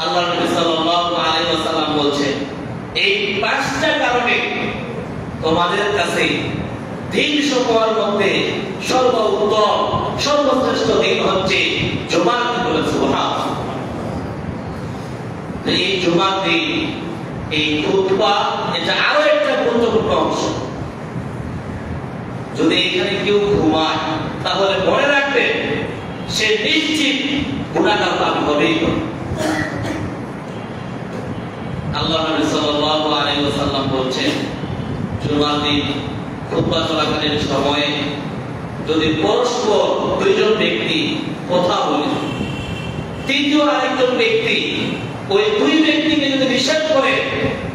আল্লাহ নবী সাল্লাল্লাহু আলাইহি ওয়াসাল্লাম বলছেন, এই পাঁচটা কারণে তোমাদের কাছে দিন সমূহের মধ্যে সর্বোত্তম সর্বশ্রেষ্ঠ দিন হচ্ছে জুমার দিন। বলে সুবহানাল্লাহ। এই জুমার দিন এই খুতবা এটা আরো একটা গুরুত্বপূর্ণ অংশ। যদি এখানে কেউ ঘুমায় তাহলে মনে রাখবে সে নিশ্চিত গুনাহগার পাপী হবেই হবে। আল্লাহ নবী সাল্লাল্লাহু আলাইহি ওয়াসাল্লাম বলছেন, জুমার দিন খুতবা চলাকালীন সময়ে যদি পরস্পর দুইজন ব্যক্তি কথা বলে, তৃতীয় আরেকজন ব্যক্তি ওই দুই ব্যক্তিকে যদি নিষেধ করে,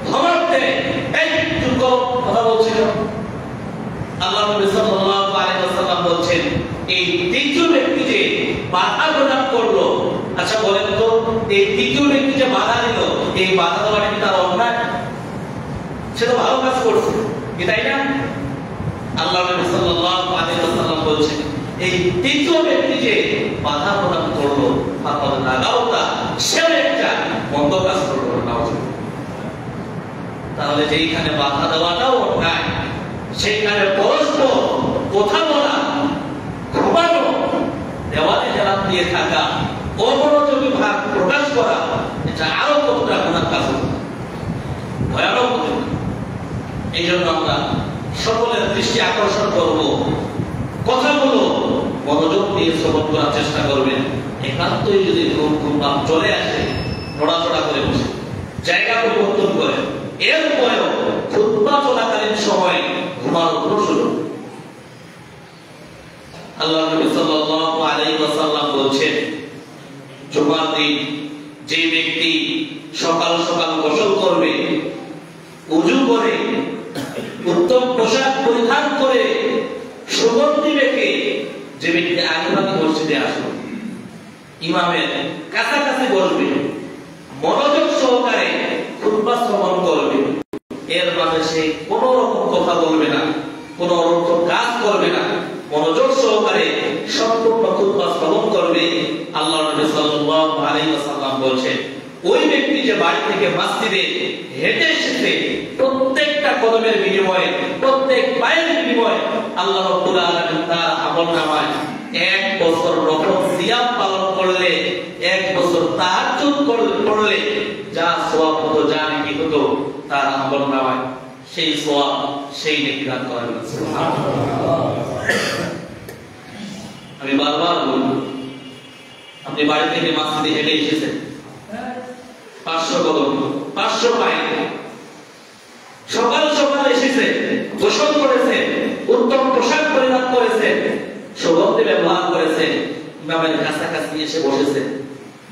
ধমক দেয়, এই চুপ করো, কথা বলছিল, আল্লাহ নবী সাল্লাল্লাহু আলাইহি ওয়াসাল্লাম বলছেন, এই তৃতীয় ব্যক্তি যে বাধা প্রদান করলো, আচ্ছা বলেন তো এই তৃতীয় ব্যক্তি যে বাধা দিল, এই বাধা দেওয়াটা কি তার অন্যায়? সে তো ভালো কাজ করছে, কি তাই না? আল্লাহ নবী সাল্লাল্লাহু আলাইহি ওয়াসাল্লাম বলছেন, এই তৃতীয় ব্যক্তি যে বাধা প্রদান করলো, ফাকাদ লাগাওতা, সে একটা মন্দ কাজ করলো। তাহলে যেখানে বাধা দেওয়াটাও অন্যায়, সেখানে পরস্পর কথা বলা, ঘুমানো, দেওয়ালে হেলান দিয়ে থাকা, অমনোযোগী ভাব প্রকাশ করা, এটা আরো কতটা গুনাহ কাজ, ভয়ানক হতে পারে। এই জন্য আমরা সকলের দৃষ্টি আকর্ষণ করব, কথাগুলো মনোযোগ দিয়ে শ্রবণ করার চেষ্টা করবেন। একান্তই যদি ঘুম ভাব চলে আসে, নড়াচড়া করে বসে, জায়গা পরিবর্তন করে, এরপরেও খুতবা চলাকালীন সময় ঘুমানোর কোনো সুযোগ। আল্লাহ নবী সাল্লাল্লাহু আলাইহি ওয়াসাল্লাম বলছেন, জুমার দিন যে ব্যক্তি সকাল সকাল গোসল করবে, ওযু করে, উত্তম পোশাক পরিধান করে, সুগন্ধি মেখে যে ব্যক্তি আগেভাগে মসজিদে আসবে, ইমামের কাছাকাছি বসবে, মনোযোগ সহকারে খুতবা শ্রবণ করবে, এর মাঝে সে কোনো রকম কথা বলবে না, কোনো রকম কাজ করবে না, মনোযোগ সহকারে সম্পূর্ণ খুতবা শ্রবণ করবে, আল্লাহ নবী সাল্লাল্লাহু আলাইহি ওয়াসাল্লাম বলছেন, ওই ব্যক্তি যে বাড়ি থেকে মসজিদে হেঁটে এসেছে, প্রত্যেকটা কদমের বিনিময়ে, প্রত্যেক পায়ের বিনিময়ে আল্লাহ রাব্বুল আলামিন তার আমলনামায় 1 বছর নফল সিয়াম পালন করলে, 1 বছর তাহাজ্জুদ পড়লে যা সওয়াব হতো, যা নেকি হতো, তার আমলনামায় সেই সওয়াব, সেই নেকি দান করা হবে। সুবহানাল্লাহ। আমি বারবার বলবো, আপনি বাড়ি থেকে মসজিদে হেঁটে এসেছেন, 500 কদম, 500 পায়ে, সকাল সকাল এসেছে, গোসল করেছে, উত্তম পোশাক পরিধান করেছে, সুগন্ধি ব্যবহার করেছে, ইমামের কাছাকাছি এসে বসেছে,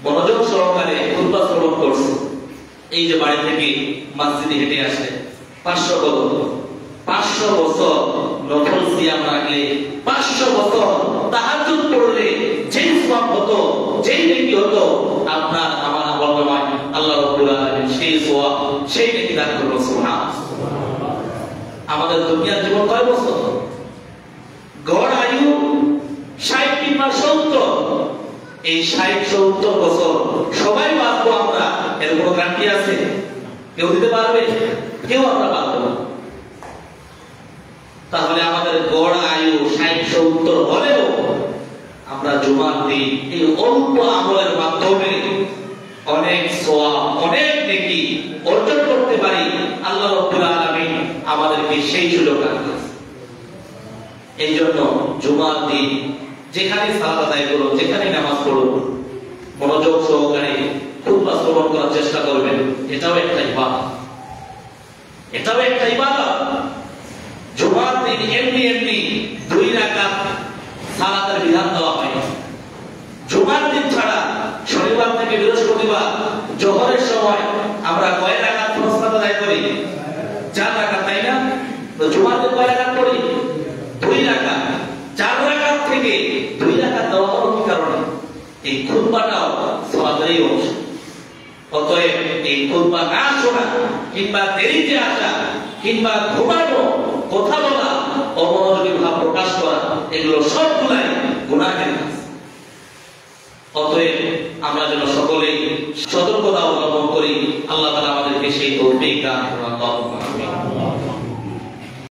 মনোযোগ সহকারে খুতবা শ্রবণ করছে। এই যে বাড়ি থেকে মসজিদে হেঁটে আসে, 500 কদম, 500 বছর নফল সিয়াম রাখলে, 500 বছর তাহাজ্জুদ পড়লে যেই সওয়াব হতো, যেই নেকি হতো, আপনার আমার আমলনামায় আল্লাহ রাব্বুল আলামিন সেই সওয়াব, সেই নেকি দান করবেন। সুবহানাল্লাহ। আমাদের দুনিয়ার জীবন কয় বছর? গড় আয়ু 60 কিংবা 70। এই 60-70 বছর সবাই বাঁচবো আমরা, এর কোনো গ্যারান্টি আছে? কেউ দিতে পারবে? কেউ আমরা পারবো না। তাহলে আমাদের গড় আয়ু 60-70 হলেও আমরা জুমার দিন এই অল্প আমলের মাধ্যমে অনেক সওয়াব, অনেক নেকি অর্জন করতে পারি। আল্লাহ রাব্বুল আলামিন আমাদেরকে সেই সুযোগ দান করেছেন। এই জন্য জুমার দিন যেখানে সালাত আদায় করো, যেখানে নামাজ পড়ো, মনোযোগ সহকারে খুতবা শ্রবণ করার চেষ্টা করবেন। এটাও একটা ইবাদত, এটাও একটা ইবাদত। জুমার দিন এমনি 2 রাকাত সালাতের বিধান দেওয়া হয়। জুমার দিন ছাড়া শনিবার থেকে বৃহস্পতিবার জোহরের সময় আমরা কয় রাকাত সালাত আদায় করি? 4 রাকাত, তাই না? তো জুমার দিন কয় রাকাত করি? 2 রাকাত। 4 রাকাত থেকে 2 রাকাত দেওয়া হলো কি কারণে? এই খুতবাটাও সালাতেরই অংশ। অতএব এই খুতবা না শোনা কিংবা দেরিতে আসা কিংবা ঘুমানো, কথা বলা, অমনোযোগী ভাব প্রকাশ করা, এগুলো সবগুলাই গুনাহের কাজ। অতএব আমরা যেন সকলেই সতর্কতা করি। আল্লাহ তাআলা আমাদেরকে সেই তৌফিক দান করুন।